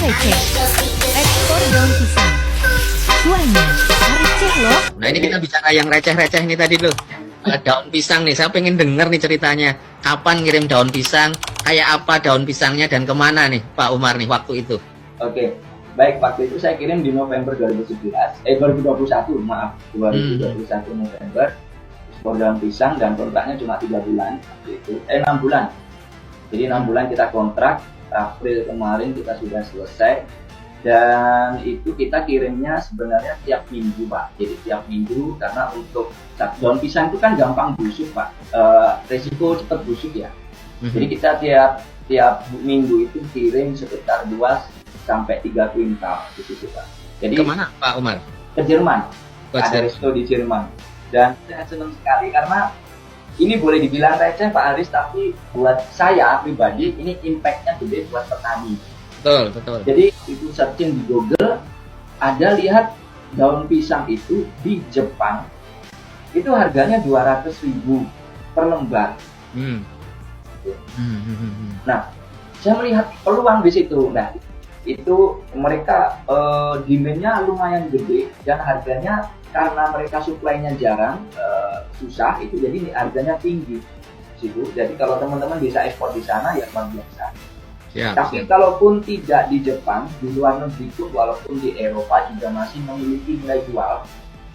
receh. Ekspor daun pisang. Cuannya receh loh. Nah ini kita bicara yang receh-receh ini tadi loh. Daun pisang nih, saya pengen denger nih ceritanya. Kapan ngirim daun pisang? Kayak apa daun pisangnya dan kemana nih Pak Umar nih waktu itu? Oke, baik, waktu itu saya kirim di November 2021, maaf, 2021 November. Ekspor daun pisang dan kontraknya cuma 3 bulan, waktu itu, 6 bulan. Jadi 6 bulan kita kontrak, April kemarin kita sudah selesai. Dan itu kita kirimnya sebenarnya tiap minggu, Pak. Jadi tiap minggu, karena untuk daun pisang itu kan gampang busuk, Pak. Resiko cepat busuk ya. Jadi kita tiap minggu itu kirim sekitar 2 sampai 3 kuintal di situ, Pak. Jadi kemana Pak Umar? ke Jerman. Ke Ada resto di Jerman. Dan saya senang sekali karena ini boleh dibilang receh, Pak Aris, tapi buat saya pribadi ini impact-nya gede buat petani. Betul, betul. Jadi itu searching di Google, ada lihat daun pisang itu di Jepang itu harganya 200.000 per lembar. Nah, saya melihat peluang di situ. Nah, itu mereka demand-nya lumayan gede dan harganya karena mereka supply-nya jarang, susah, itu jadi harganya tinggi situ. Jadi kalau teman-teman bisa ekspor di sana ya luar biasa. Tapi kalaupun tidak di Jepang, di luar negeri pun, walaupun di Eropa juga masih memiliki nilai jual.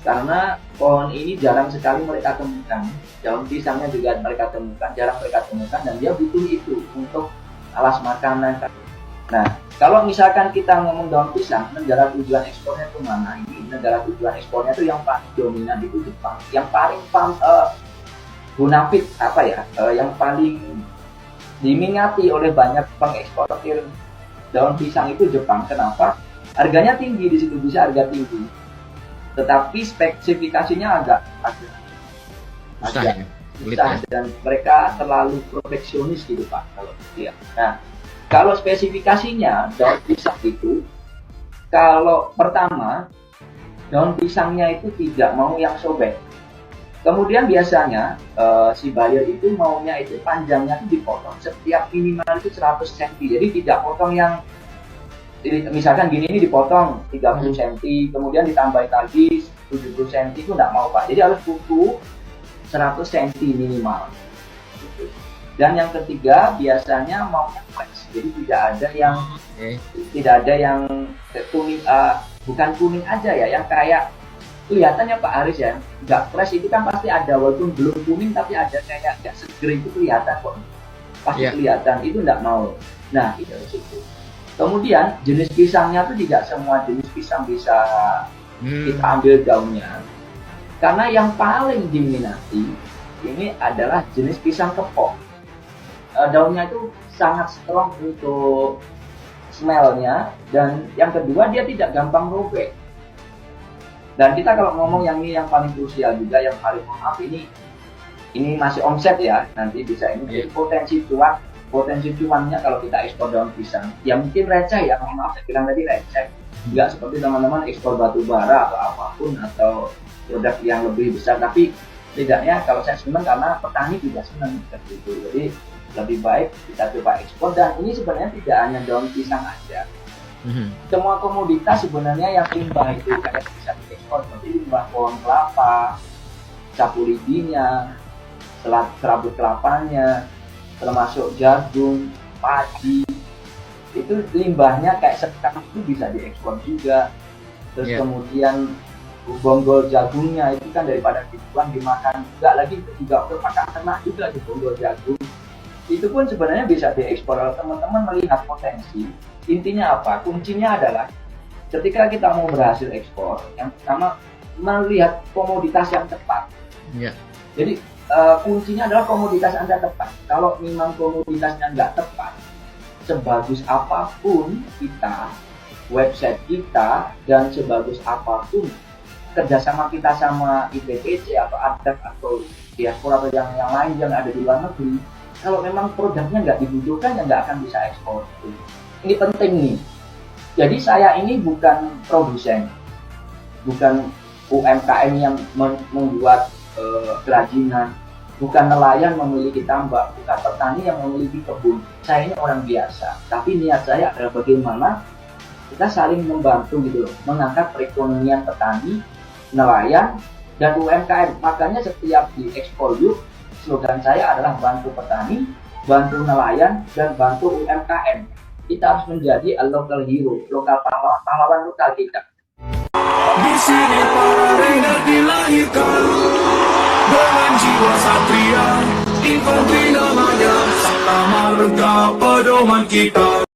Karena pohon ini jarang sekali mereka temukan, daun pisangnya juga mereka temukan, jarang mereka temukan, dan dia butuh itu untuk alas makanan. Nah, kalau misalkan kita ngomong daun pisang, negara tujuan ekspornya itu mana? Ini negara tujuan ekspornya itu yang paling dominan itu Jepang. Yang paling bonafit yang paling diminati oleh banyak pengeksportir daun pisang itu Jepang. Kenapa? Harganya tinggi di situ, bisa harga tinggi. Tetapi spesifikasinya agak susah, dan mereka terlalu proteksionis gitu, Pak, kalau dia. Nah, kalau spesifikasinya daun pisang itu, kalau pertama daun pisangnya itu tidak mau yang sobek. Kemudian biasanya si buyer itu maunya itu panjangnya itu dipotong setiap minimal itu 100 cm. Jadi tidak potong yang misalkan gini, ini dipotong 30 cm, kemudian ditambahin lagi 70 cm, itu tidak mau, Pak. Jadi harus butuh 100 cm minimal. Dan yang ketiga biasanya maunya fresh. Jadi tidak ada yang kuning, bukan kuning aja ya, yang kayak kelihatannya Pak Aris ya, nggak fresh itu kan pasti ada, walaupun belum kuning tapi ada kayak nggak seger, itu kelihatan kok, pasti kelihatan, itu nggak mau. Nah, itu situ. Kemudian jenis pisangnya tuh tidak semua jenis pisang bisa kita ambil daunnya, karena yang paling diminati ini adalah jenis pisang kepok. Daunnya itu sangat strong untuk smell-nya, dan yang kedua dia tidak gampang robek. Dan kita kalau ngomong yang ini yang paling krusial juga, yang paling maaf ini masih omset ya, nanti bisa ini jadi potensi cuannya kalau kita ekspor daun pisang. Ya mungkin receh ya, maaf saya bilang tadi receh, nggak seperti teman-teman ekspor batu bara atau apapun atau produk yang lebih besar, tapi setidaknya kalau saya senang karena petani juga senang seperti itu. Jadi lebih baik kita coba ekspor, dan ini sebenarnya tidak hanya daun pisang aja. Semua komoditas sebenarnya yang limbah itu kayak bisa diekspor, seperti limbah pohon kelapa, sapu lidinya, serabut kelapanya, termasuk jagung, padi, itu limbahnya kayak sekam itu bisa diekspor juga. Terus kemudian bonggol jagungnya itu kan daripada dibuang dimakan juga lagi, itu juga untuk makan ternak juga di bonggol jagung. Itu pun sebenarnya bisa diekspor. Kalau teman-teman melihat potensi, intinya apa? Kuncinya adalah ketika kita mau berhasil ekspor, yang pertama melihat komoditas yang tepat. Jadi kuncinya adalah komoditas Anda tepat. Kalau memang komoditasnya nggak tepat, sebagus apapun kita, website kita, dan sebagus apapun kerjasama kita sama IPTC atau ADAC atau diaspora atau yang lain yang ada di luar negeri, kalau memang produknya nggak dibutuhkan, ya nggak akan bisa ekspor. Ini penting nih. Jadi saya ini bukan produsen, bukan UMKM yang membuat kerajinan, bukan nelayan memiliki tambak, bukan petani yang memiliki kebun. Saya ini orang biasa, tapi niat saya adalah bagaimana kita saling membantu gitu loh, mengangkat perekonomian petani, nelayan, dan UMKM. Makanya setiap di Ekspor Youth, slogan saya adalah bantu petani, bantu nelayan, dan bantu UMKM. Kita harus menjadi a local hero, lokal pahlawan lokal kita. Di sini para ranger dilahirkan dengan jiwa satria, infanteri namanya, sama marga pedoman kita.